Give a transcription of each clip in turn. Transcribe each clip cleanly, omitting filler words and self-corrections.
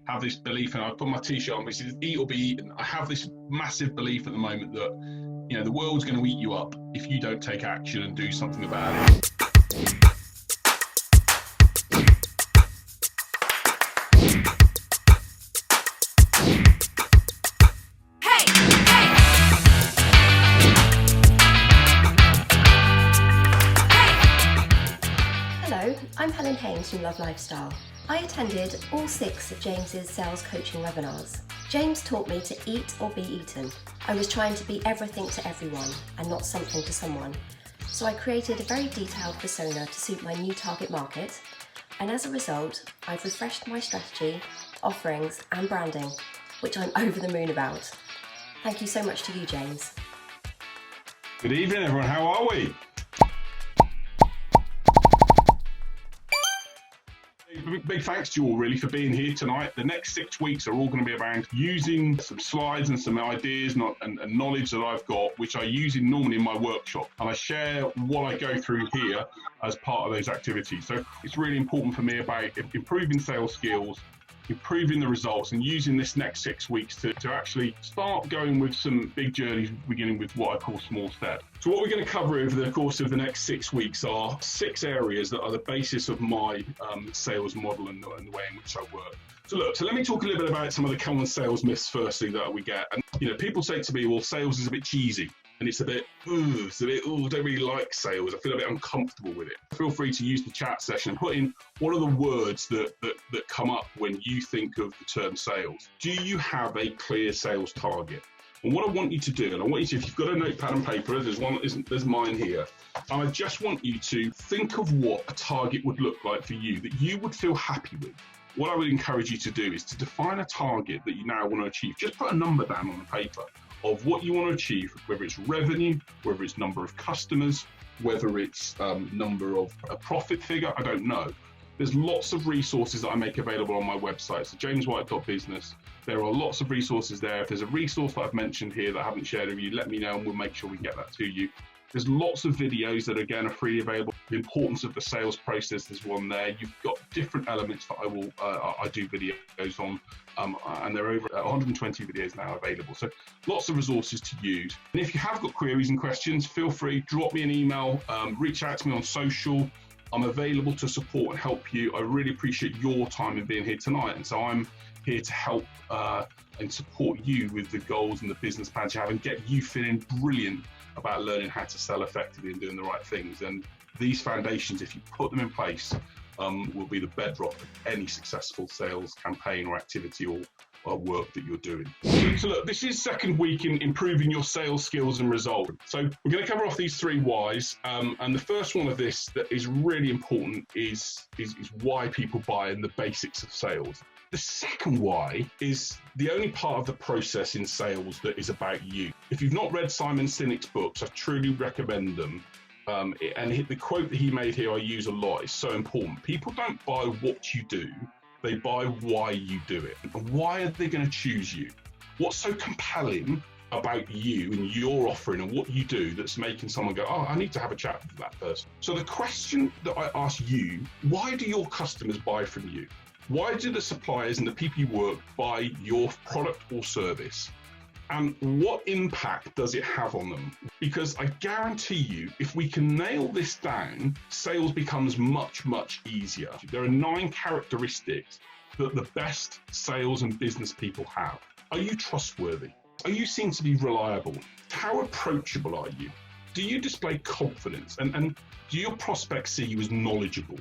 have this belief, and I put my t-shirt on, which is eat or be eaten. I have this massive belief at the moment that, you know, the world's going to eat you up if you don't take action and do something about it. I'm Helen Haynes from Love Lifestyle. I attended all 6 of James's sales coaching webinars. James taught me to eat or be eaten. I was trying to be everything to everyone and not something to someone. So I created a very detailed persona to suit my new target market. And as a result, I've refreshed my strategy, offerings and branding, which I'm over the moon about. Thank you so much to you, James. Good evening, everyone. How are we? Big thanks to you all really for being here tonight. The next 6 weeks are all going to be around using some slides and some ideas and knowledge that I've got, which I use normally in my workshop, and I share what I go through here as part of those activities. So it's really important for me about improving sales skills, improving the results, and using this next 6 weeks to actually start going with some big journeys, beginning with what I call small steps. So what we're going to cover over the course of the next 6 weeks are 6 areas that are the basis of my sales model and the way in which I work. So let me talk a little bit about some of the common sales myths firstly that we get. And you know, people say to me, well, sales is a bit cheesy. And it's a bit, I don't really like sales. I feel a bit uncomfortable with it. Feel free to use the chat session and put in what are the words that come up when you think of the term sales. Do you have a clear sales target? And what I want you to do, and I want you to, if you've got a notepad and paper, there's mine here. And I just want you to think of what a target would look like for you that you would feel happy with. What I would encourage you to do is to define a target that you now want to achieve. Just put a number down on the paper of what you want to achieve, whether it's revenue, whether it's number of customers, whether it's number of a profit figure, I don't know. There's lots of resources that I make available on my website, so jameswhite.business. There are lots of resources there. If there's a resource that I've mentioned here that I haven't shared with you, let me know and we'll make sure we get that to you. There's lots of videos that, again, are freely available. The importance of the sales process, there's one there. You've got different elements that I do videos on, and there are over 120 videos now available. So lots of resources to use. And if you have got queries and questions, feel free, drop me an email, reach out to me on social. I'm available to support and help you. I really appreciate your time in being here tonight. And so I'm here to help and support you with the goals and the business plans you have and get you feeling brilliant about learning how to sell effectively and doing the right things. And these foundations, if you put them in place, will be the bedrock of any successful sales campaign or activity or work that you're doing. So look, this is second week in improving your sales skills and results. So we're going to cover off these 3 whys. And the first one of this that is really important is why people buy and the basics of sales. The second why is the only part of the process in sales that is about you. If you've not read Simon Sinek's books, I truly recommend them. And the quote that he made here, I use a lot, is so important. People don't buy what you do, they buy why you do it. And why are they going to choose you? What's so compelling about you and your offering and what you do that's making someone go, oh, I need to have a chat with that person? So the question that I ask you, why do your customers buy from you? Why do the suppliers and the people you work buy your product or service? And what impact does it have on them? Because I guarantee you, if we can nail this down, sales becomes much, much easier. There are 9 characteristics that the best sales and business people have. Are you trustworthy? Are you seen to be reliable? How approachable are you? Do you display confidence? And do your prospects see you as knowledgeable?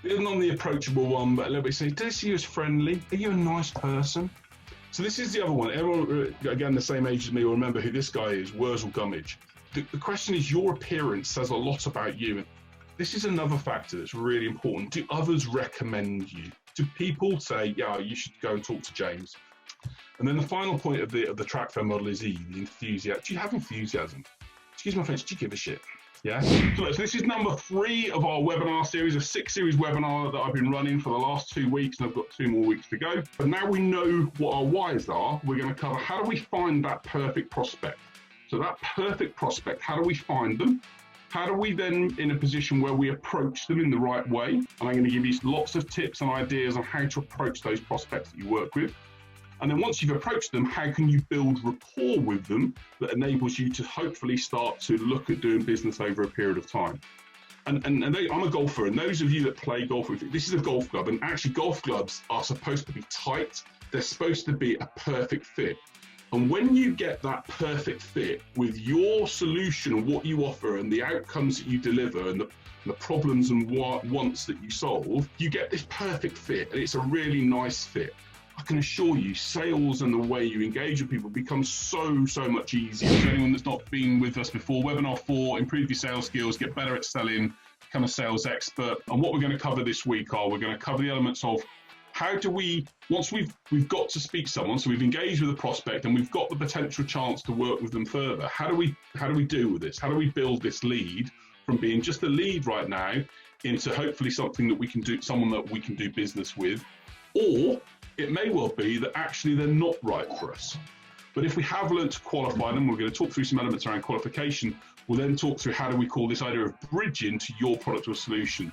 Isn't on the approachable one, but a little bit saying, do they see you as friendly? Are you a nice person? So this is the other one. Everyone, again, the same age as me, will remember who this guy is, Wurzel Gummidge. The question is, your appearance says a lot about you. This is another factor that's really important. Do others recommend you? Do people say, yeah, you should go and talk to James? And then the final point of the track fair model is E, the enthusiasm. Do you have enthusiasm? Excuse my French, do you give a shit? Yeah. So this is number 3 of our webinar series, a 6-series webinar that I've been running for the last 2 weeks, and I've got 2 more weeks to go. But now we know what our whys are, we're going to cover how do we find that perfect prospect. So that perfect prospect, how do we find them? How do we then, in a position where we approach them in the right way? And I'm going to give you lots of tips and ideas on how to approach those prospects that you work with. And then once you've approached them, how can you build rapport with them that enables you to hopefully start to look at doing business over a period of time? And I'm a golfer, and those of you that play golf, this is a golf club, and actually golf clubs are supposed to be tight. They're supposed to be a perfect fit. And when you get that perfect fit with your solution and what you offer and the outcomes that you deliver and the problems and wants that you solve, you get this perfect fit, and it's a really nice fit. I can assure you, sales and the way you engage with people becomes so much easier. For anyone that's not been with us before, Webinar 4, improve your sales skills, get better at selling, become a sales expert. And what we're going to cover this week we're going to cover the elements of how do we, once we've got to speak to someone, so we've engaged with a prospect and we've got the potential chance to work with them further, how do we deal with this? How do we build this lead from being just a lead right now into hopefully something that we can do, someone that we can do business with? Or it may well be that actually they're not right for us. But if we have learned to qualify them, we're going to talk through some elements around qualification. We'll then talk through how do we call this idea of bridging to your product or solution.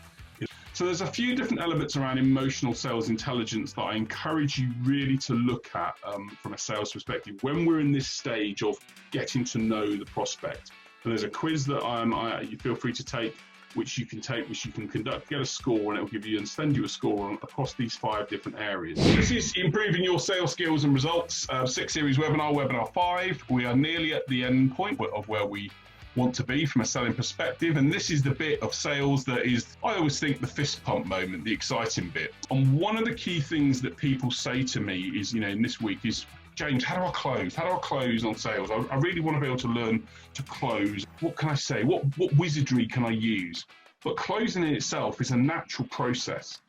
So there's a few different elements around emotional sales intelligence that I encourage you really to look at from a sales perspective when we're in this stage of getting to know the prospect. And there's a quiz that you feel free to take, which you can conduct, get a score, and it will give you and send you a score across these 5 different areas. This is improving your sales skills and results, 6 series webinar, webinar 5. We are nearly at the end point of where we want to be from a selling perspective, and this is the bit of sales that is, I always think, the fist pump moment, the exciting bit. And one of the key things that people say to me is, in this week is, James, how do I close? How do I close on sales? I really want to be able to learn to close. What can I say? What wizardry can I use? But closing in itself is a natural process.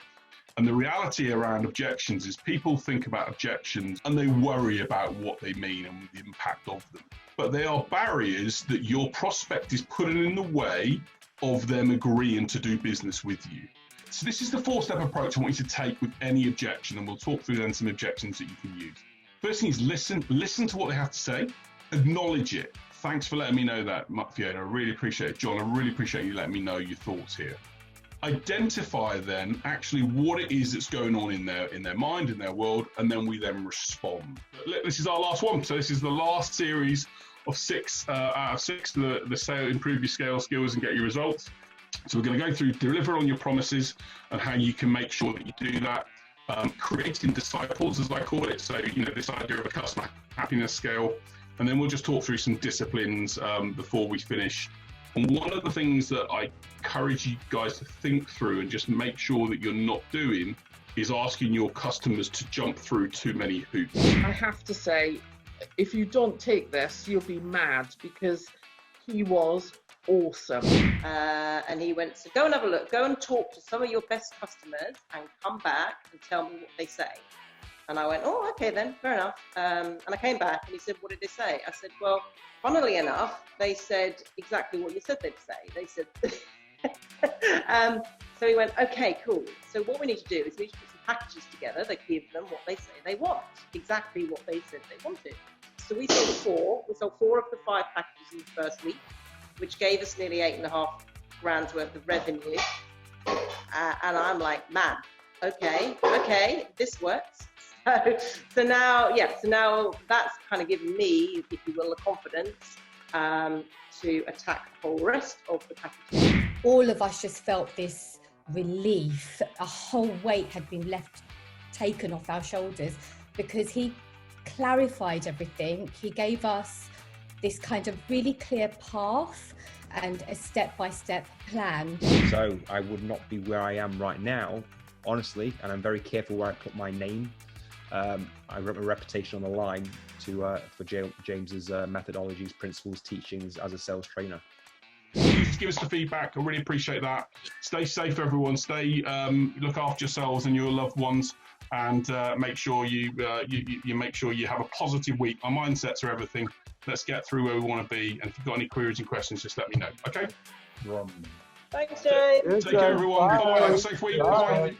And the reality around objections is people think about objections and they worry about what they mean and the impact of them. But they are barriers that your prospect is putting in the way of them agreeing to do business with you. So this is the 4-step approach I want you to take with any objection, and we'll talk through then some objections that you can use. First thing is listen to what they have to say, acknowledge it. Thanks for letting me know that, Fiona. I really appreciate it. John, I really appreciate you letting me know your thoughts here. Identify then actually what it is that's going on in their mind, in their world, and then we then respond. This is our last one. So this is the last series of 6 out of 6, the sale, improve your skills and get your results. So we're going to go through deliver on your promises and how you can make sure that you do that. Creating disciples, as I call it. So, this idea of a customer happiness scale. And then we'll just talk through some disciplines before we finish. And one of the things that I encourage you guys to think through and just make sure that you're not doing is asking your customers to jump through too many hoops. I have to say, if you don't take this, you'll be mad, because he was awesome. And he went, so go and have a look, go and talk to some of your best customers and come back and tell me what they say. And I went, oh, okay then, fair enough. And I came back and he said, what did they say? I said, well, funnily enough, they said exactly what you said they'd say. They said, so he went, okay, cool. So what we need to do is we need to put some packages together that give them what they say they want, exactly what they said they wanted. So we sold 4. We sold 4 of the 5 packages in the first week, which gave us nearly $8,500 worth of revenue. And I'm like, man, okay, this works. So now that's kind of given me, if you will, the confidence to attack the whole rest of the package. All of us just felt this relief. A whole weight had been taken off our shoulders, because he clarified everything. He gave us this kind of really clear path and a step-by-step plan. So I would not be where I am right now, honestly, and I'm very careful where I put my name. I wrote my reputation on the line for James's methodologies, principles, teachings as a sales trainer. Just give us the feedback. I really appreciate that. Stay safe, everyone. Look after yourselves and your loved ones, and make sure you make sure you have a positive week. Our mindsets are everything. Let's get through where we want to be. And if you've got any queries and questions, just let me know. Okay. Thanks, James. Take care, everyone. Bye. Have a safe week. Bye.